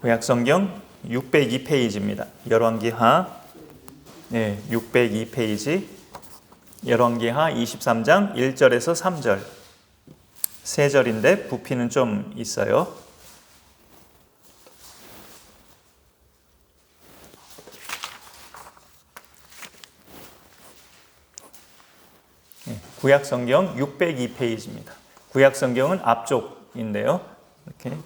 구약성경 602페이지입니다. 열왕기하 602페이지 열왕기하 23장 1절에서 3절 세 절인데 부피는 좀 있어요. 구약성경 602페이지입니다. 구약성경은 앞쪽인데요. 이렇게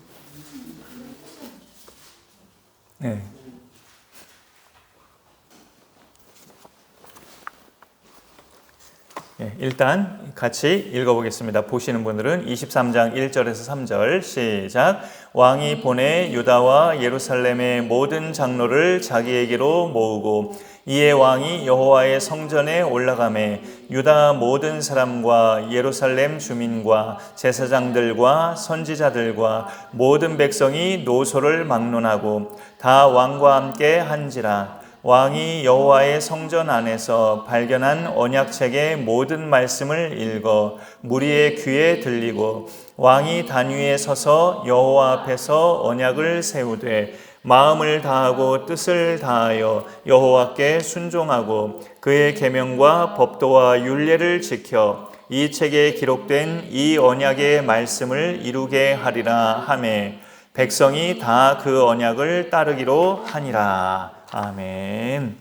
일단 같이 읽어보겠습니다. 보시는 분들은 23장 1절에서 3절 시작. 왕이 보내 유다와 예루살렘의 모든 장로를 자기에게로 모으고 이에 왕이 여호와의 성전에 올라가매 유다 모든 사람과 예루살렘 주민과 제사장들과 선지자들과 모든 백성이 노소를 막론하고 다 왕과 함께 한지라. 왕이 여호와의 성전 안에서 발견한 언약책의 모든 말씀을 읽어 무리의 귀에 들리고 왕이 단 위에 서서 여호와 앞에서 언약을 세우되 마음을 다하고 뜻을 다하여 여호와께 순종하고 그의 계명과 법도와 율례를 지켜 이 책에 기록된 이 언약의 말씀을 이루게 하리라 하매 백성이 다 그 언약을 따르기로 하니라. 아멘.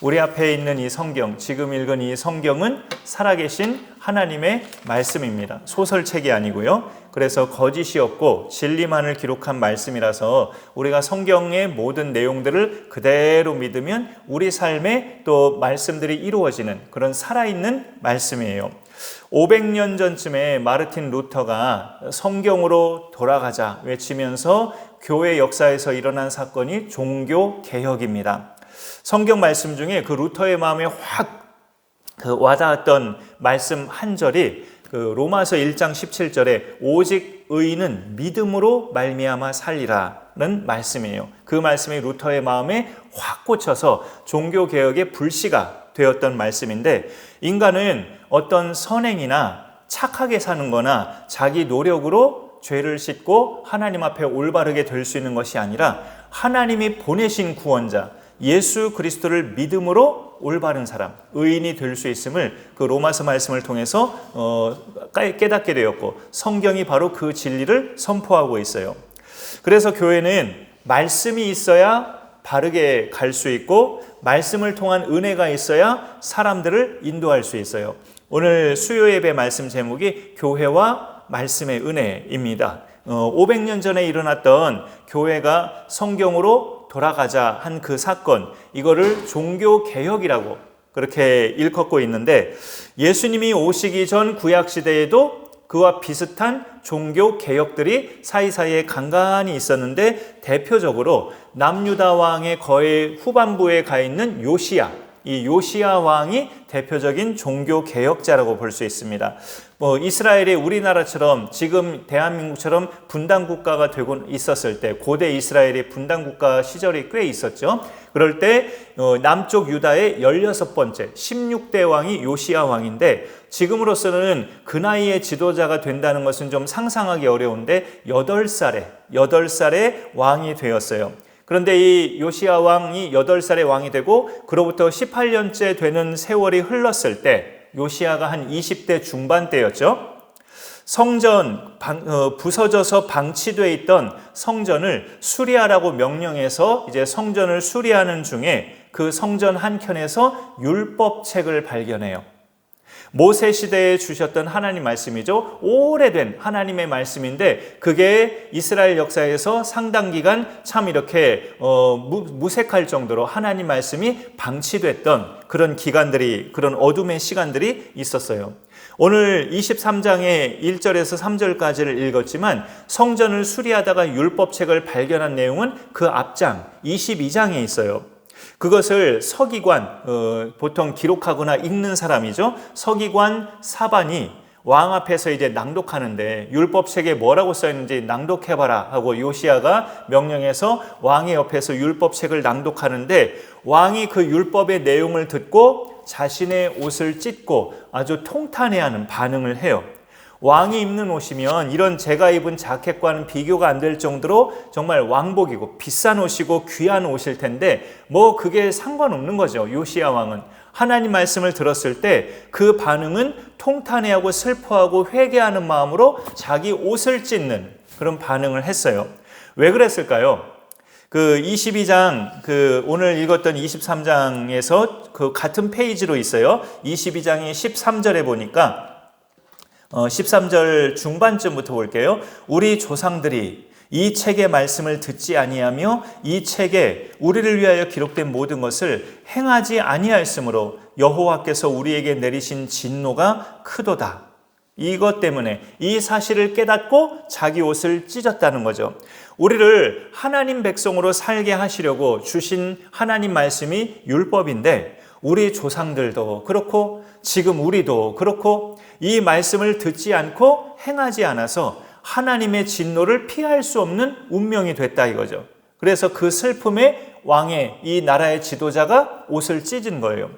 우리 앞에 있는 이 성경, 지금 읽은 이 성경은 살아계신 하나님의 말씀입니다. 소설책이 아니고요. 그래서 거짓이 없고 진리만을 기록한 말씀이라서 우리가 성경의 모든 내용들을 그대로 믿으면 우리 삶에 또 말씀들이 이루어지는 그런 살아있는 말씀이에요. 500년 전쯤에 마르틴 루터가 성경으로 돌아가자 외치면서 교회 역사에서 일어난 사건이 종교 개혁입니다. 성경 말씀 중에 그 루터의 마음에 확 와닿았던 말씀 한 절이 로마서 1장 17절에 오직 의인은 믿음으로 말미암아 살리라는 말씀이에요. 그 말씀이 루터의 마음에 확 꽂혀서 종교 개혁의 불씨가 되었던 말씀인데, 인간은 어떤 선행이나 착하게 사는 거나 자기 노력으로 죄를 씻고 하나님 앞에 올바르게 될 수 있는 것이 아니라 하나님이 보내신 구원자 예수 그리스도를 믿음으로 올바른 사람, 의인이 될 수 있음을 그 로마서 말씀을 통해서 깨닫게 되었고, 성경이 바로 그 진리를 선포하고 있어요. 그래서 교회는 말씀이 있어야 바르게 갈 수 있고 말씀을 통한 은혜가 있어야 사람들을 인도할 수 있어요. 오늘 수요 예배 말씀 제목이 교회와 말씀의 은혜입니다. 500년 전에 일어났던 교회가 성경으로 돌아가자 한 그 사건, 이거를 종교 개혁이라고 그렇게 일컫고 있는데, 예수님이 오시기 전 구약 시대에도 그와 비슷한 종교 개혁들이 사이사이에 간간히 있었는데, 대표적으로 남유다 왕의 거의 후반부에 가 있는 요시야, 이 요시야 왕이 대표적인 종교 개혁자라고 볼 수 있습니다. 이스라엘이 우리나라처럼 지금 대한민국처럼 분단 국가가 되고 있었을 때, 고대 이스라엘의 분단 국가 시절이 꽤 있었죠. 그럴 때 남쪽 유다의 16번째 16대 왕이 요시야 왕인데, 지금으로서는 그 나이에 지도자가 된다는 것은 좀 상상하기 어려운데 8살에 왕이 되었어요. 그런데 이 요시야 왕이 8살에 왕이 되고 그로부터 18년째 되는 세월이 흘렀을 때, 요시야가 한 20대 중반 때였죠. 성전, 부서져서 방치되어 있던 성전을 수리하라고 명령해서 이제 성전을 수리하는 중에 그 성전 한켠에서 율법책을 발견해요. 모세 시대에 주셨던 하나님 말씀이죠. 오래된 하나님의 말씀인데, 그게 이스라엘 역사에서 상당 기간 참 이렇게 무색할 정도로 하나님 말씀이 방치됐던 그런 기간들이, 그런 어둠의 시간들이 있었어요. 오늘 23장의 1절에서 3절까지를 읽었지만 성전을 수리하다가 율법책을 발견한 내용은 그 앞장 22장에 있어요. 그것을 서기관, 보통 기록하거나 읽는 사람이죠. 서기관 사반이 왕 앞에서 이제 낭독하는데, 율법책에 뭐라고 써있는지 낭독해봐라 하고 요시야가 명령해서 왕의 옆에서 율법책을 낭독하는데, 왕이 그 율법의 내용을 듣고 자신의 옷을 찢고 아주 통탄해하는 반응을 해요. 왕이 입는 옷이면 이런 제가 입은 자켓과는 비교가 안 될 정도로 정말 왕복이고 비싼 옷이고 귀한 옷일 텐데 뭐 그게 상관없는 거죠. 요시야 왕은 하나님 말씀을 들었을 때 그 반응은 통탄해하고 슬퍼하고 회개하는 마음으로 자기 옷을 찢는 그런 반응을 했어요. 왜 그랬을까요? 그 22장 오늘 읽었던 23장에서 그 같은 페이지로 있어요. 22장이 13절에 보니까 13절 중반쯤부터 볼게요. 우리 조상들이 이 책의 말씀을 듣지 아니하며 이 책에 우리를 위하여 기록된 모든 것을 행하지 아니하였으므로 여호와께서 우리에게 내리신 진노가 크도다. 이것 때문에 이 사실을 깨닫고 자기 옷을 찢었다는 거죠. 우리를 하나님 백성으로 살게 하시려고 주신 하나님 말씀이 율법인데 우리 조상들도 그렇고 지금 우리도 그렇고 이 말씀을 듣지 않고 행하지 않아서 하나님의 진노를 피할 수 없는 운명이 됐다 이거죠. 그래서 그 슬픔에 왕의 이 나라의 지도자가 옷을 찢은 거예요.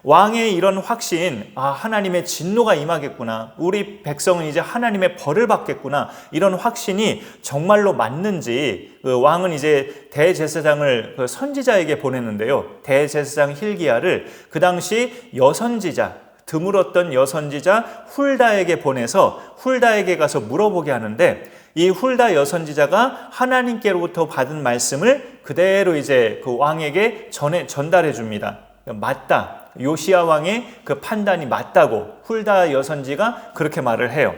왕의 이런 확신, 하나님의 진노가 임하겠구나. 우리 백성은 이제 하나님의 벌을 받겠구나. 이런 확신이 정말로 맞는지 그 왕은 이제 대제사장을 선지자에게 보냈는데요. 대제사장 hil기야를 그 당시 여선지자, 드물었던 여선지자 훌다에게 보내서 훌다에게 가서 물어보게 하는데 이 훌다 여선지자가 하나님께로부터 받은 말씀을 그대로 이제 그 왕에게 전달해 줍니다. 맞다. 요시야 왕의 그 판단이 맞다고 훌다 여선지가 그렇게 말을 해요.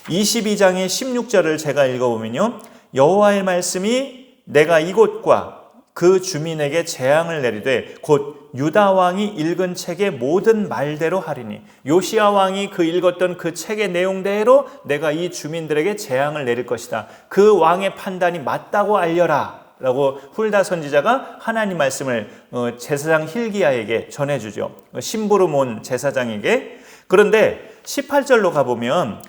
22장의 16절을 제가 읽어보면요. 여호와의 말씀이 내가 이곳과 그 주민에게 재앙을 내리되 곧 유다 왕이 읽은 책의 모든 말대로 하리니 요시야 왕이 그 읽었던 그 책의 내용대로 내가 이 주민들에게 재앙을 내릴 것이다. 그 왕의 판단이 맞다고 알려라 라고 훌다 선지자가 하나님 말씀을 제사장 hil기야에게 전해주죠. 심부름 온 제사장에게. 그런데 18절로 가보면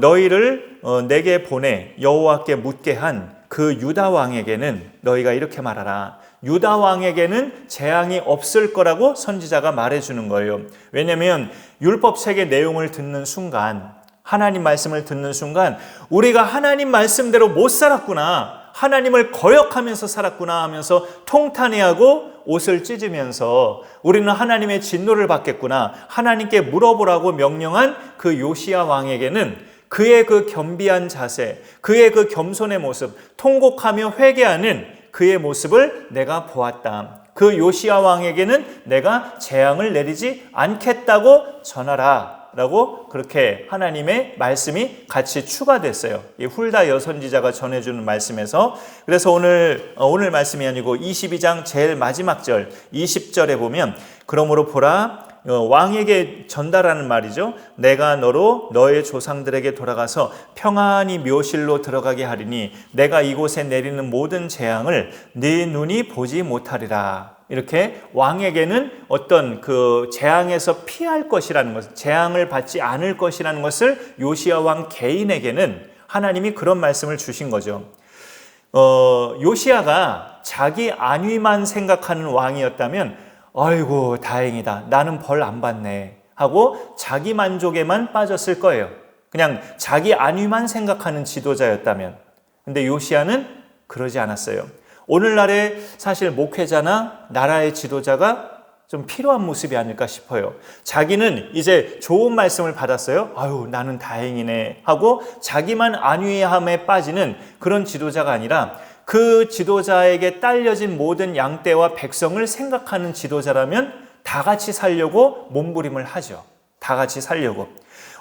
너희를 내게 보내 여호와께 묻게 한 그 유다 왕에게는 너희가 이렇게 말하라. 유다 왕에게는 재앙이 없을 거라고 선지자가 말해주는 거예요. 왜냐하면 율법책의 내용을 듣는 순간 하나님 말씀을 듣는 순간 우리가 하나님 말씀대로 못 살았구나. 하나님을 거역하면서 살았구나 하면서 통탄해하고 옷을 찢으면서 우리는 하나님의 진노를 받겠구나. 하나님께 물어보라고 명령한 그 요시야 왕에게는 그의 그 겸비한 자세, 그의 그 겸손의 모습, 통곡하며 회개하는 그의 모습을 내가 보았다. 그 요시야 왕에게는 내가 재앙을 내리지 않겠다고 전하라. 라고 그렇게 하나님의 말씀이 같이 추가됐어요. 이 훌다 여선지자가 전해주는 말씀에서. 그래서 오늘 말씀이 아니고 22장 제일 마지막 절 20절에 보면 그러므로 보라 왕에게 전달하는 말이죠. 내가 너로 너의 조상들에게 돌아가서 평안히 묘실로 들어가게 하리니 내가 이곳에 내리는 모든 재앙을 네 눈이 보지 못하리라. 이렇게 왕에게는 어떤 그 재앙에서 피할 것이라는 것, 재앙을 받지 않을 것이라는 것을 요시야 왕 개인에게는 하나님이 그런 말씀을 주신 거죠. 요시야가 자기 안위만 생각하는 왕이었다면 아이고 다행이다. 나는 벌 안 받네 하고 자기 만족에만 빠졌을 거예요. 그냥 자기 안위만 생각하는 지도자였다면. 근데 요시야는 그러지 않았어요. 오늘날에 사실 목회자나 나라의 지도자가 좀 필요한 모습이 아닐까 싶어요. 자기는 이제 좋은 말씀을 받았어요. 아유 나는 다행이네 하고 자기만 안위함에 빠지는 그런 지도자가 아니라 그 지도자에게 딸려진 모든 양떼와 백성을 생각하는 지도자라면 다 같이 살려고 몸부림을 하죠. 다 같이 살려고.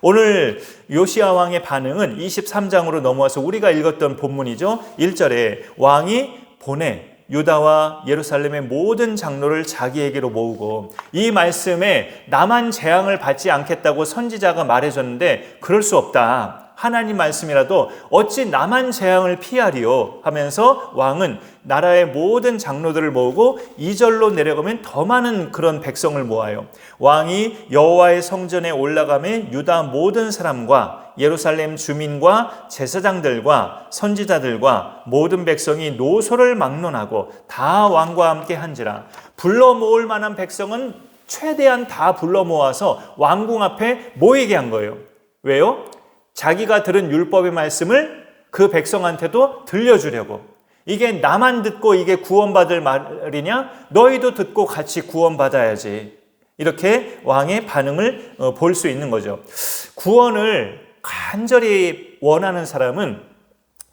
오늘 요시야 왕의 반응은 23장으로 넘어와서 우리가 읽었던 본문이죠. 1절에 왕이 보내 유다와 예루살렘의 모든 장로를 자기에게로 모으고 이 말씀에 나만 재앙을 받지 않겠다고 선지자가 말해줬는데 그럴 수 없다. 하나님 말씀이라도 어찌 나만 재앙을 피하리요 하면서 왕은 나라의 모든 장로들을 모으고 2절로 내려가면 더 많은 그런 백성을 모아요. 왕이 여호와의 성전에 올라가며 유다 모든 사람과 예루살렘 주민과 제사장들과 선지자들과 모든 백성이 노소를 막론하고 다 왕과 함께 한지라. 불러 모을 만한 백성은 최대한 다 불러 모아서 왕궁 앞에 모이게 한 거예요. 왜요? 자기가 들은 율법의 말씀을 그 백성한테도 들려주려고. 이게 나만 듣고 이게 구원받을 말이냐? 너희도 듣고 같이 구원받아야지. 이렇게 왕의 반응을 볼 수 있는 거죠. 구원을 간절히 원하는 사람은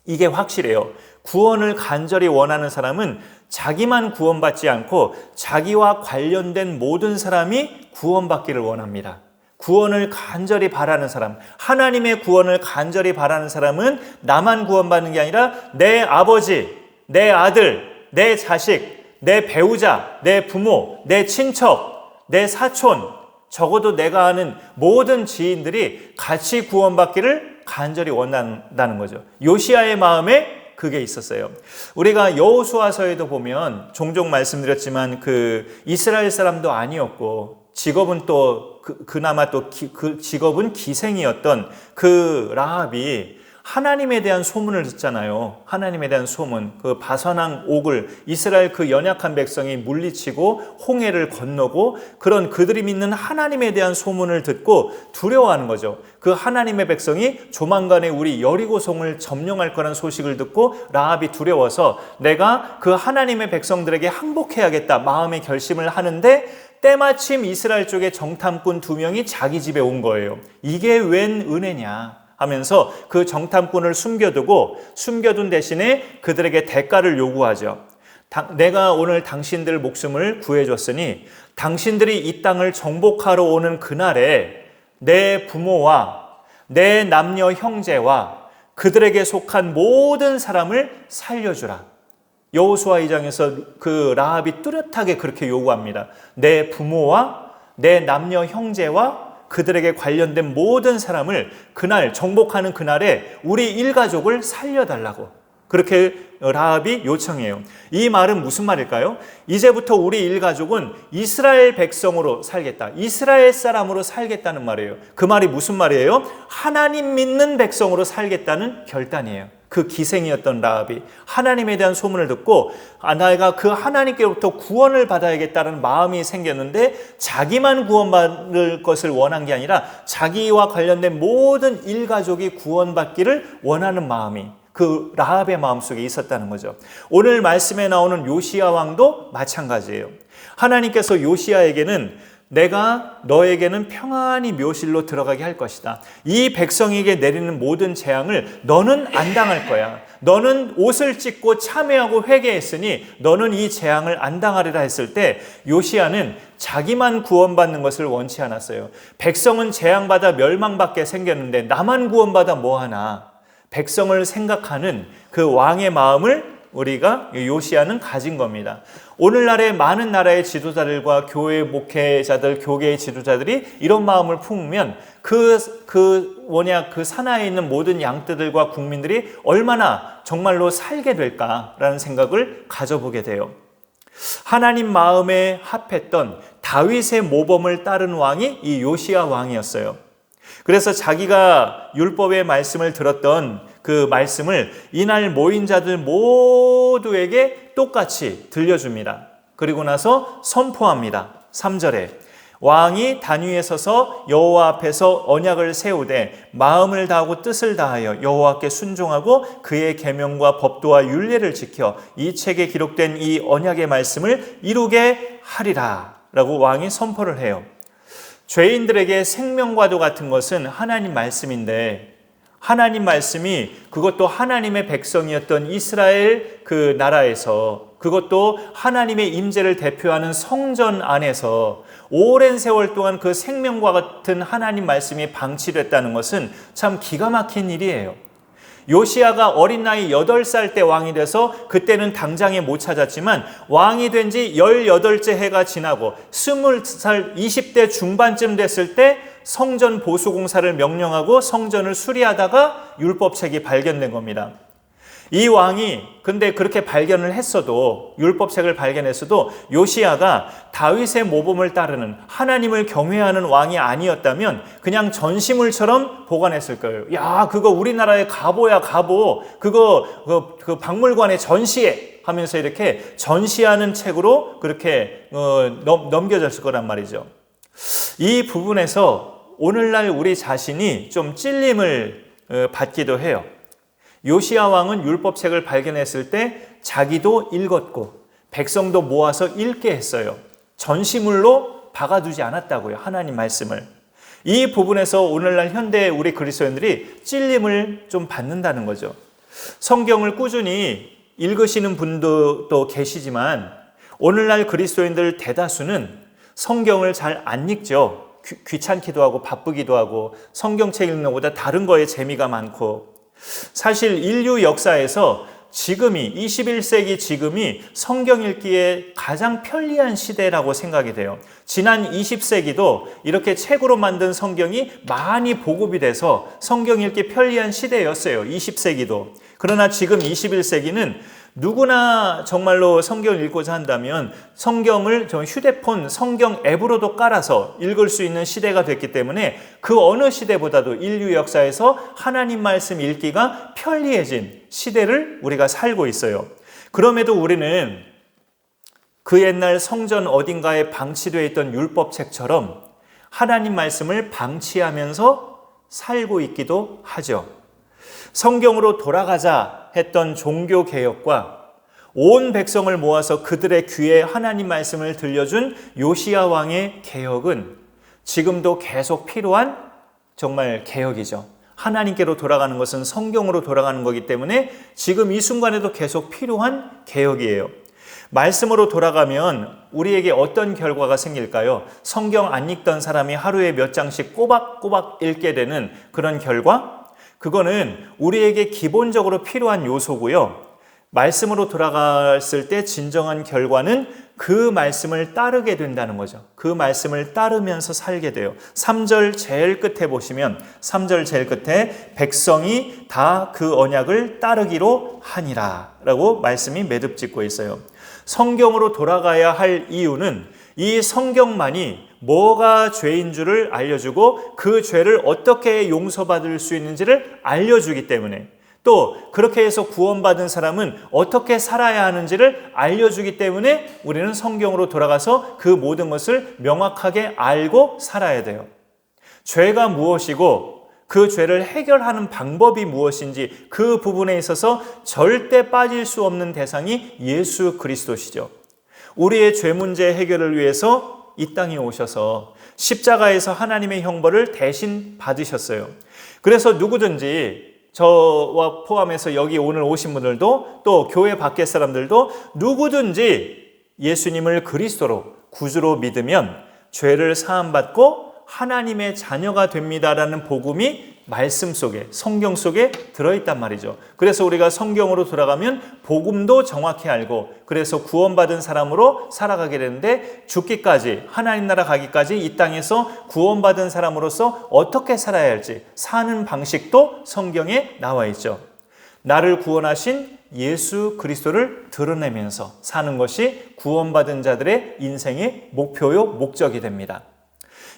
이게 확실해요. 구원을 간절히 원하는 사람은 자기만 구원받지 않고 자기와 관련된 모든 사람이 구원받기를 원합니다. 구원을 간절히 바라는 사람, 하나님의 구원을 간절히 바라는 사람은 나만 구원받는 게 아니라 내 아버지, 내 아들, 내 자식, 내 배우자, 내 부모, 내 친척, 내 사촌, 적어도 내가 아는 모든 지인들이 같이 구원받기를 간절히 원한다는 거죠. 요시야의 마음에 그게 있었어요. 우리가 여호수아서에도 보면 종종 말씀드렸지만 그 이스라엘 사람도 아니었고 직업은 또 그나마 또 그 직업은 기생이었던 그 라합이 하나님에 대한 소문을 듣잖아요. 하나님에 대한 소문. 그 바산왕 옥을 이스라엘 그 연약한 백성이 물리치고 홍해를 건너고 그런 그들이 믿는 하나님에 대한 소문을 듣고 두려워하는 거죠. 그 하나님의 백성이 조만간에 우리 여리고성을 점령할 거라는 소식을 듣고 라합이 두려워서 내가 그 하나님의 백성들에게 항복해야겠다 마음의 결심을 하는데 때마침 이스라엘 쪽에 정탐꾼 2명이 자기 집에 온 거예요. 이게 웬 은혜냐 하면서 그 정탐꾼을 숨겨둔 대신에 그들에게 대가를 요구하죠. 내가 오늘 당신들 목숨을 구해줬으니 당신들이 이 땅을 정복하러 오는 그날에 내 부모와 내 남녀 형제와 그들에게 속한 모든 사람을 살려주라. 여호수아 2장에서 그 라합이 뚜렷하게 그렇게 요구합니다. 내 부모와 내 남녀 형제와 그들에게 관련된 모든 사람을 그날 정복하는 그날에 우리 일가족을 살려달라고 그렇게 라합이 요청해요. 이 말은 무슨 말일까요? 이제부터 우리 일가족은 이스라엘 백성으로 살겠다. 이스라엘 사람으로 살겠다는 말이에요. 그 말이 무슨 말이에요? 하나님 믿는 백성으로 살겠다는 결단이에요. 그 기생이었던 라합이 하나님에 대한 소문을 듣고 내가 그 하나님께로부터 구원을 받아야겠다는 마음이 생겼는데 자기만 구원받을 것을 원한 게 아니라 자기와 관련된 모든 일가족이 구원받기를 원하는 마음이 그 라합의 마음속에 있었다는 거죠. 오늘 말씀에 나오는 요시야 왕도 마찬가지예요. 하나님께서 요시야에게는 내가 너에게는 평안히 묘실로 들어가게 할 것이다. 이 백성에게 내리는 모든 재앙을 너는 안 당할 거야. 너는 옷을 찢고 참회하고 회개했으니 너는 이 재앙을 안 당하리라 했을 때 요시야는 자기만 구원받는 것을 원치 않았어요. 백성은 재앙받아 멸망받게 생겼는데 나만 구원받아 뭐하나. 백성을 생각하는 그 왕의 마음을 우리가 요시야는 가진 겁니다. 오늘날의 많은 나라의 지도자들과 교회 목회자들, 교계의 지도자들이 이런 마음을 품으면 그 산하에 있는 모든 양떼들과 국민들이 얼마나 정말로 살게 될까라는 생각을 가져보게 돼요. 하나님 마음에 합했던 다윗의 모범을 따른 왕이 이 요시야 왕이었어요. 그래서 자기가 율법의 말씀을 들었던 그 말씀을 이날 모인 자들 모두에게 똑같이 들려줍니다. 그리고 나서 선포합니다. 3절에 왕이 단 위에 서서 여호와 앞에서 언약을 세우되 마음을 다하고 뜻을 다하여 여호와께 순종하고 그의 계명과 법도와 율례를 지켜 이 책에 기록된 이 언약의 말씀을 이루게 하리라 라고 왕이 선포를 해요. 죄인들에게 생명과도 같은 것은 하나님 말씀인데 하나님 말씀이 그것도 하나님의 백성이었던 이스라엘 그 나라에서 그것도 하나님의 임재를 대표하는 성전 안에서 오랜 세월 동안 그 생명과 같은 하나님 말씀이 방치됐다는 것은 참 기가 막힌 일이에요. 요시야가 어린 나이 8살 때 왕이 돼서 그때는 당장에 못 찾았지만 왕이 된 지 18째 해가 지나고 20살 20대 중반쯤 됐을 때 성전 보수 공사를 명령하고 성전을 수리하다가 율법책이 발견된 겁니다. 이 왕이 근데 그렇게 발견을 했어도 율법책을 발견했어도 요시야가 다윗의 모범을 따르는 하나님을 경외하는 왕이 아니었다면 그냥 전시물처럼 보관했을 거예요. 야, 그거 우리나라의 갑오야, 갑오. 그거 그 박물관에 전시해 하면서 이렇게 전시하는 책으로 그렇게 넘겨졌을 거란 말이죠. 이 부분에서 오늘날 우리 자신이 좀 찔림을 받기도 해요. 요시야 왕은 율법책을 발견했을 때 자기도 읽었고 백성도 모아서 읽게 했어요. 전시물로 박아두지 않았다고요. 하나님 말씀을. 이 부분에서 오늘날 현대 우리 그리스도인들이 찔림을 좀 받는다는 거죠. 성경을 꾸준히 읽으시는 분도 계시지만 오늘날 그리스도인들 대다수는 성경을 잘 안 읽죠. 귀찮기도 하고 바쁘기도 하고 성경책 읽는 것보다 다른 거에 재미가 많고, 사실 인류 역사에서 지금이 21세기 지금이 성경 읽기에 가장 편리한 시대라고 생각이 돼요. 지난 20세기도 이렇게 책으로 만든 성경이 많이 보급이 돼서 성경 읽기 편리한 시대였어요. 20세기도. 그러나 지금 21세기는 누구나 정말로 성경을 읽고자 한다면 성경을 휴대폰 성경 앱으로도 깔아서 읽을 수 있는 시대가 됐기 때문에 그 어느 시대보다도 인류 역사에서 하나님 말씀 읽기가 편리해진 시대를 우리가 살고 있어요. 그럼에도 우리는 그 옛날 성전 어딘가에 방치되어 있던 율법책처럼 하나님 말씀을 방치하면서 살고 있기도 하죠. 성경으로 돌아가자 했던 종교개혁과 온 백성을 모아서 그들의 귀에 하나님 말씀을 들려준 요시야 왕의 개혁은 지금도 계속 필요한 정말 개혁이죠. 하나님께로 돌아가는 것은 성경으로 돌아가는 거기 때문에 지금 이 순간에도 계속 필요한 개혁이에요. 말씀으로 돌아가면 우리에게 어떤 결과가 생길까요? 성경 안 읽던 사람이 하루에 몇 장씩 꼬박꼬박 읽게 되는 그런 결과? 그거는 우리에게 기본적으로 필요한 요소고요. 말씀으로 돌아갔을 때 진정한 결과는 그 말씀을 따르게 된다는 거죠. 그 말씀을 따르면서 살게 돼요. 3절 제일 끝에 보시면 3절 제일 끝에 백성이 다 그 언약을 따르기로 하니라 라고 말씀이 매듭짓고 있어요. 성경으로 돌아가야 할 이유는 이 성경만이 뭐가 죄인 줄을 알려주고 그 죄를 어떻게 용서받을 수 있는지를 알려주기 때문에, 또 그렇게 해서 구원받은 사람은 어떻게 살아야 하는지를 알려주기 때문에 우리는 성경으로 돌아가서 그 모든 것을 명확하게 알고 살아야 돼요. 죄가 무엇이고 그 죄를 해결하는 방법이 무엇인지 그 부분에 있어서 절대 빠질 수 없는 대상이 예수 그리스도시죠. 우리의 죄 문제 해결을 위해서 이 땅에 오셔서 십자가에서 하나님의 형벌을 대신 받으셨어요. 그래서 누구든지 저와 포함해서 여기 오늘 오신 분들도 또 교회 밖의 사람들도 누구든지 예수님을 그리스도로 구주로 믿으면 죄를 사함받고 하나님의 자녀가 됩니다라는 복음이 말씀 속에, 성경 속에 들어있단 말이죠. 그래서 우리가 성경으로 돌아가면 복음도 정확히 알고 그래서 구원받은 사람으로 살아가게 되는데, 죽기까지, 하나님 나라 가기까지 이 땅에서 구원받은 사람으로서 어떻게 살아야 할지 사는 방식도 성경에 나와 있죠. 나를 구원하신 예수 그리스도를 드러내면서 사는 것이 구원받은 자들의 인생의 목표요, 목적이 됩니다.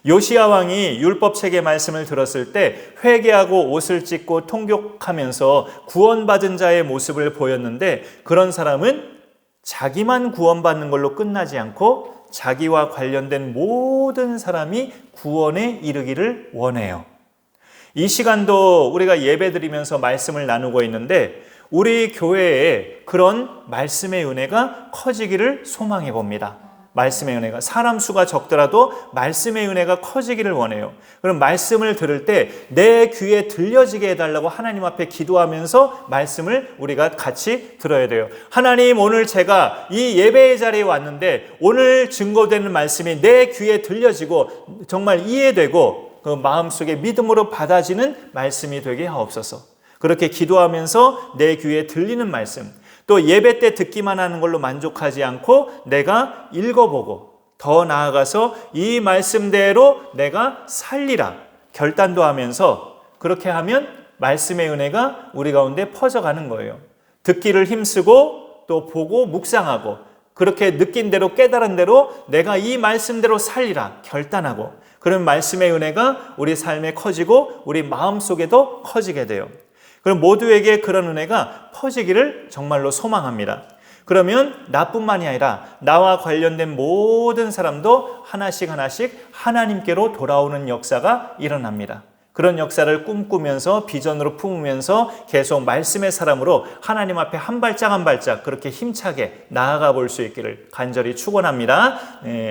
요시야 왕이 율법책의 말씀을 들었을 때 회개하고 옷을 찢고 통곡하면서 구원받은 자의 모습을 보였는데, 그런 사람은 자기만 구원받는 걸로 끝나지 않고 자기와 관련된 모든 사람이 구원에 이르기를 원해요. 이 시간도 우리가 예배드리면서 말씀을 나누고 있는데 우리 교회에 그런 말씀의 은혜가 커지기를 소망해 봅니다. 말씀의 은혜가, 사람 수가 적더라도 말씀의 은혜가 커지기를 원해요. 그럼 말씀을 들을 때 내 귀에 들려지게 해달라고 하나님 앞에 기도하면서 말씀을 우리가 같이 들어야 돼요. 하나님, 오늘 제가 이 예배의 자리에 왔는데 오늘 증거되는 말씀이 내 귀에 들려지고 정말 이해되고 그 마음속에 믿음으로 받아지는 말씀이 되게 하옵소서. 그렇게 기도하면서 내 귀에 들리는 말씀, 또 예배 때 듣기만 하는 걸로 만족하지 않고 내가 읽어보고 더 나아가서 이 말씀대로 내가 살리라 결단도 하면서, 그렇게 하면 말씀의 은혜가 우리 가운데 퍼져가는 거예요. 듣기를 힘쓰고 또 보고 묵상하고 그렇게 느낀 대로 깨달은 대로 내가 이 말씀대로 살리라 결단하고, 그런 말씀의 은혜가 우리 삶에 커지고 우리 마음속에도 커지게 돼요. 그럼 모두에게 그런 은혜가 퍼지기를 정말로 소망합니다. 그러면 나뿐만이 아니라 나와 관련된 모든 사람도 하나씩 하나님께로 돌아오는 역사가 일어납니다. 그런 역사를 꿈꾸면서 비전으로 품으면서 계속 말씀의 사람으로 하나님 앞에 한 발짝 한 발짝 그렇게 힘차게 나아가 볼 수 있기를 간절히 축원합니다.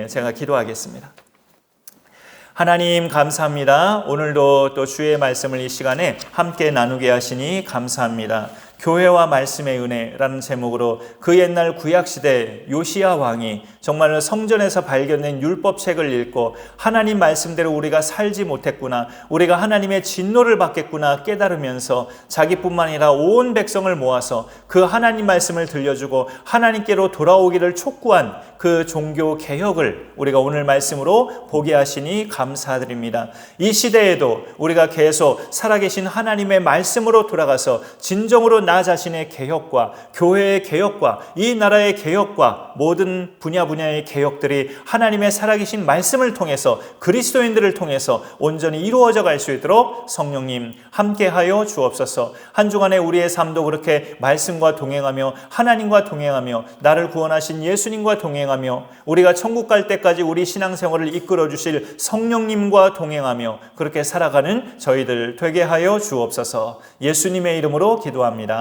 제가 기도하겠습니다. 하나님 감사합니다. 오늘도 또 주의 말씀을 이 시간에 함께 나누게 하시니 감사합니다. 교회와 말씀의 은혜라는 제목으로 그 옛날 구약시대 요시야 왕이 정말 성전에서 발견된 율법책을 읽고 하나님 말씀대로 우리가 살지 못했구나, 우리가 하나님의 진노를 받겠구나 깨달으면서 자기뿐만 아니라 온 백성을 모아서 그 하나님 말씀을 들려주고 하나님께로 돌아오기를 촉구한 그 종교 개혁을 우리가 오늘 말씀으로 보게 하시니 감사드립니다. 이 시대에도 우리가 계속 살아계신 하나님의 말씀으로 돌아가서 진정으로 나 자신의 개혁과 교회의 개혁과 이 나라의 개혁과 모든 분야의 개혁들이 하나님의 살아계신 말씀을 통해서 그리스도인들을 통해서 온전히 이루어져 갈 수 있도록 성령님 함께하여 주옵소서. 한 주간에 우리의 삶도 그렇게 말씀과 동행하며 하나님과 동행하며 나를 구원하신 예수님과 동행하며 우리가 천국 갈 때까지 우리 신앙생활을 이끌어 주실 성령님과 동행하며 그렇게 살아가는 저희들 되게 하여 주옵소서. 예수님의 이름으로 기도합니다.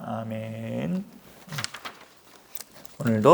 아멘. 오늘도